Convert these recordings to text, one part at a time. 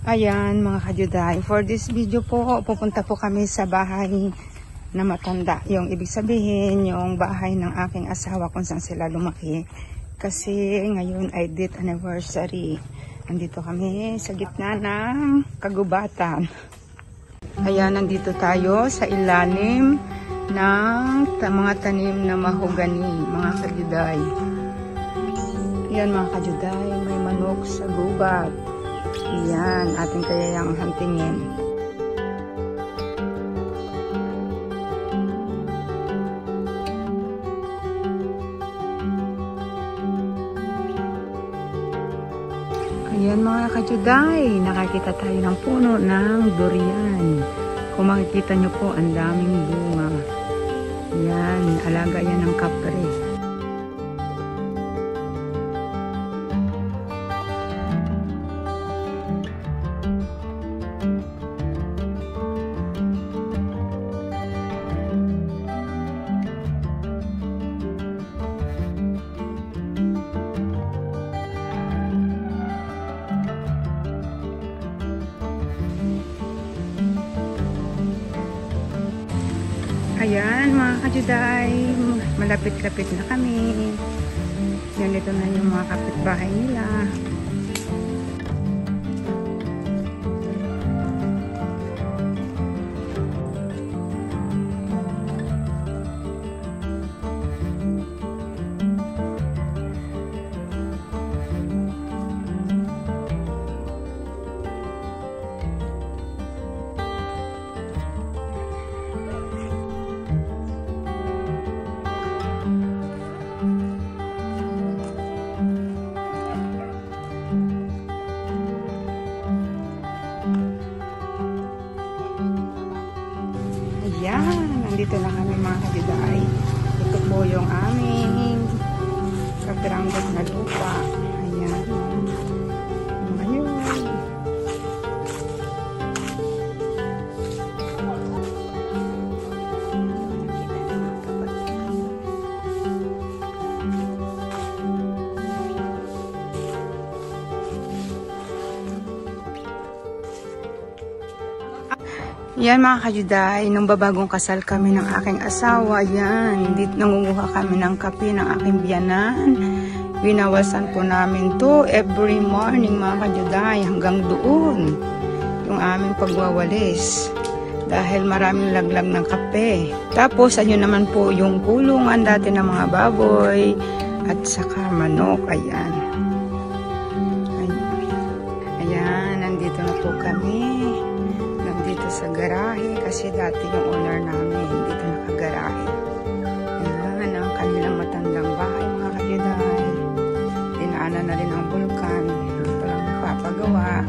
Ayan mga kajuday, for this video po, pupunta po kami sa bahay na matanda. Yung ibig sabihin, yung bahay ng aking asawa kung saan sila lumaki. Kasi ngayon ay date anniversary. Nandito kami sa gitna ng kagubatan. Ayan, nandito tayo sa ilalim ng mga tanim na mahogani, mga kajuday. Ayan mga kajuday, may manok sa gubat. Yan, ating kayang hantingin. Ayan mga kajuday, nakakita tayo ng puno ng durian. Kung makikita nyo po, ang daming bunga. Yan, alaga yan ng kapre. Ayan mga kajuday, malapit-lapit na kami. Yan, dito na yung mga kapitbahay nila. Ayan, nandito na kami mga kajuday. Ito po yung aming kapiranggod na lupa. Ayan. Ngayon. Yan mga kajuday, nung babagong kasal kami ng aking asawa, yan, dito nangunguha kami ng kape ng aking biyanan. Binawasan po namin to every morning mga kajuday, hanggang doon yung aming pagwawalis. Dahil maraming laglag ng kape. Tapos, ayun naman po yung kulungan dati ng mga baboy at saka manok, ayan. Ayan, nandito na po kami. Dito sa garahe kasi dati yung owner namin dito nakagarahe. Ayan ang kanilang matandang bahay mga kajuday. Dinaanan na rin ang bulkan. Ito lang papagawa.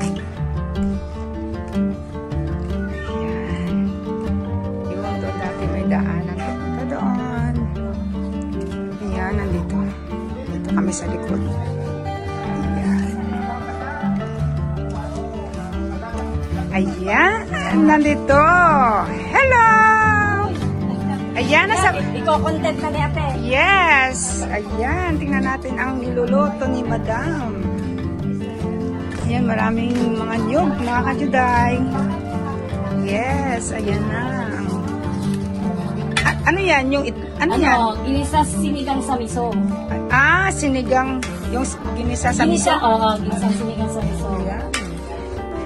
Ayan. Yung doon dati may daanan papunta doon. Ayan, nandito. Dito kami sa likod. Ayan, nandito. Hello! Ayan, nasa... Iko-content na ni ate. Yes! Ayan, tingnan natin ang niluluto ni Madam. Ayan, maraming mga nyug, mga kajuday. Yes, ayan na. Ano yan? Yung, ano yan? Ginisa sinigang sa miso. Ah, sinigang. Yung ginisa sa miso? Oo, ginisa sinigang sa miso. Ayan.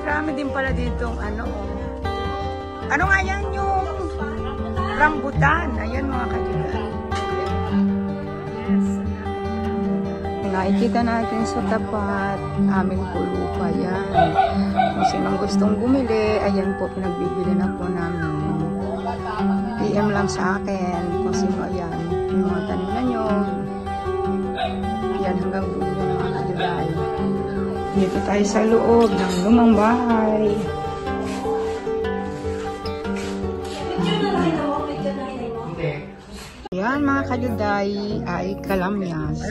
Marami din pala ditong ano. Ano nga yan yung rambutan? Ayan mga kajuday. Yes. Nakikita natin sa tapat aming pulupa yan. Kung sinong gustong bumili, ayan po, pinagbibili na po namin. PM lang sa akin kung sino ayan. Yung mga tanim na nyo. Yan hanggang dulo ng mga kajuday. Dito tayo sa loob ng lumang bahay. Yan mga kajuday ay kalamyas.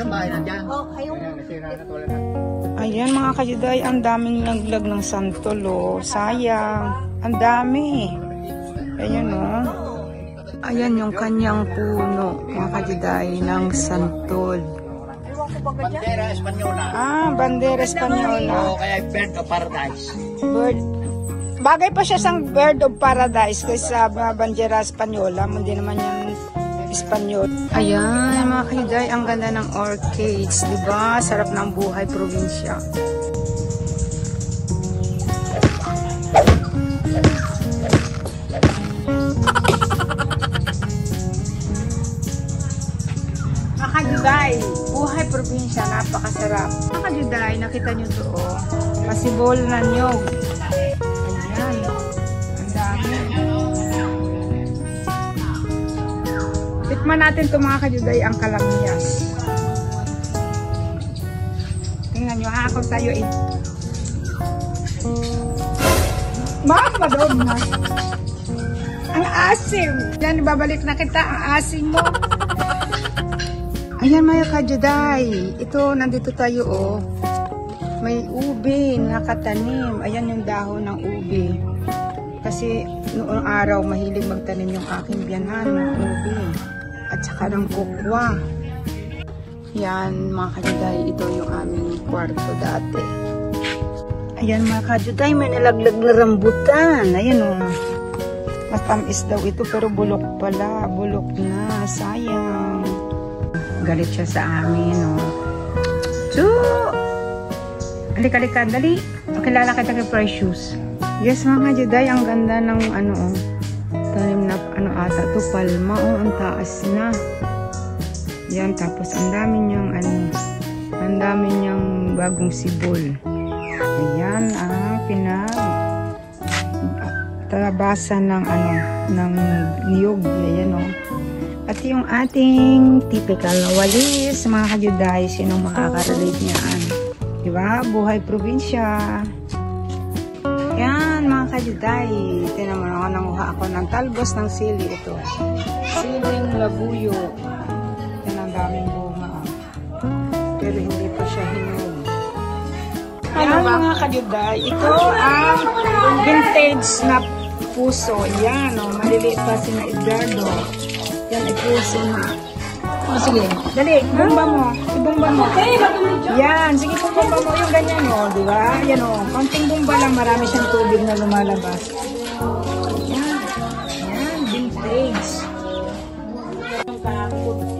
Ayan mga kajuday, ang daming laglag ng santol. Oh. Sayang. Ang dami. Ayan o. Oh. Ayan yung kanyang puno mga kajuday ng santol. Bandera Espanyola. Ah, bandera Espanyola. O kaya bird of paradise. Bird. Bagay pa siya sang bird of paradise kaysa bandera Espanyola. Hindi naman yan Espanyol. Ayan, mga kahiday, ang ganda ng orchids. Diba? Sarap ng buhay probinsya. Mga kahiday, buhay probinsya, napakasarap. Mga kahiday, nakita nyo to, oh. Pasibol na nyog. Ayan. Ang dami. Tikman natin ito mga kajuday, ang kalamyas. Tingnan nyo, hakot tayo eh. Madod na. Ang asim. Yan, ibabalik na kita ang asim mo. Ayan mga kajuday. Ito, nandito tayo oh. May ube, nakatanim. Ayan yung dahon ng ube. Kasi noong araw, mahilig magtanim yung aking biyanan ng ube. At saka ng kokwa. Yan mga kajuday, ito yung aming kwarto dati. Ayan mga kajuday, may nalaglag na rambutan. Ayan o. Matamis daw ito pero bulok pala. Bulok na, sayang. Galit siya sa amin o. So, halika, dali. Kilala kita kay Precious. Yes mga kajuday, ang ganda ng ano o. Tanim na ano ata to, palma oh, ang taas na. Yan, tapos ang dami niyang ano, ang dami niyang bagong sibol. Ayan ang talabasan ng ano, ng niyog. Ayan oh. At yung ating typical na walis, mga kajuday, sinong makaka-relate niyan? Diba? Buhay probinsya. Yan mga kajuday, tinaman ako, nanguha ako ng talbos ng sili ito. Siling labuyo. Yan ang daming bunga. Pero hindi pa siya hinog. Yan mga kajuday, ito ang vintage na puso. Yan o, maliliit pa si na Edgardo. Yan ay puso na. O sige, dali, ibumba mo. Ibumba mo. Yan, sige bumba mo yung ganyan o, di ba? Yan o, konting bumba lang, marami siyang tubig na lumalabas. Yan, yan, vintage.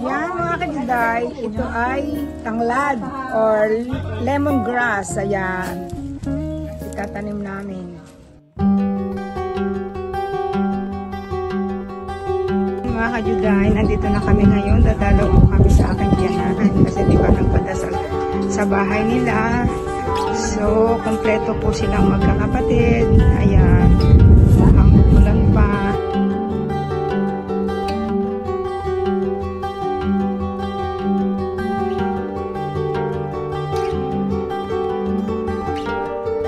Yan mga kajuday, ito ay tanglad or lemongrass. Ayan, itatanim namin. Mga kajuday, nandito na kami ngayon. Dadalaw po kami sa aking biyanan kasi di ba nagpadasal sa bahay nila. So, kompleto po silang magkakapatid. Ayan, mukhang ulan pa.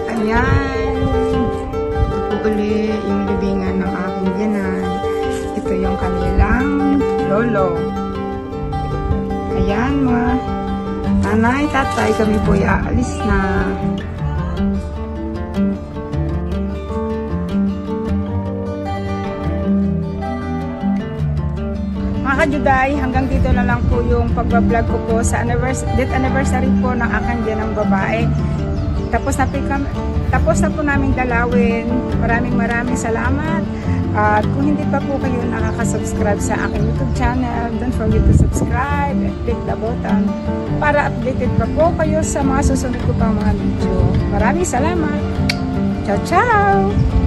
Ayan, ito po uli yung libingan ng aking biyanan. Ito yung kanilang lolo. Ayan mga nanay, tatay, kami po aalis na. Mga kajuday, hanggang dito na lang po yung pagbablog ko po sa death anniversary po ng aking biyanang babae. Tapos na po naming dalawin. Maraming salamat. At kung hindi pa po kayo nakaka-subscribe sa aking YouTube channel, don't forget to subscribe and click the button para updated pa po kayo sa mga susunod ko pang mga video. Maraming salamat. Ciao, ciao!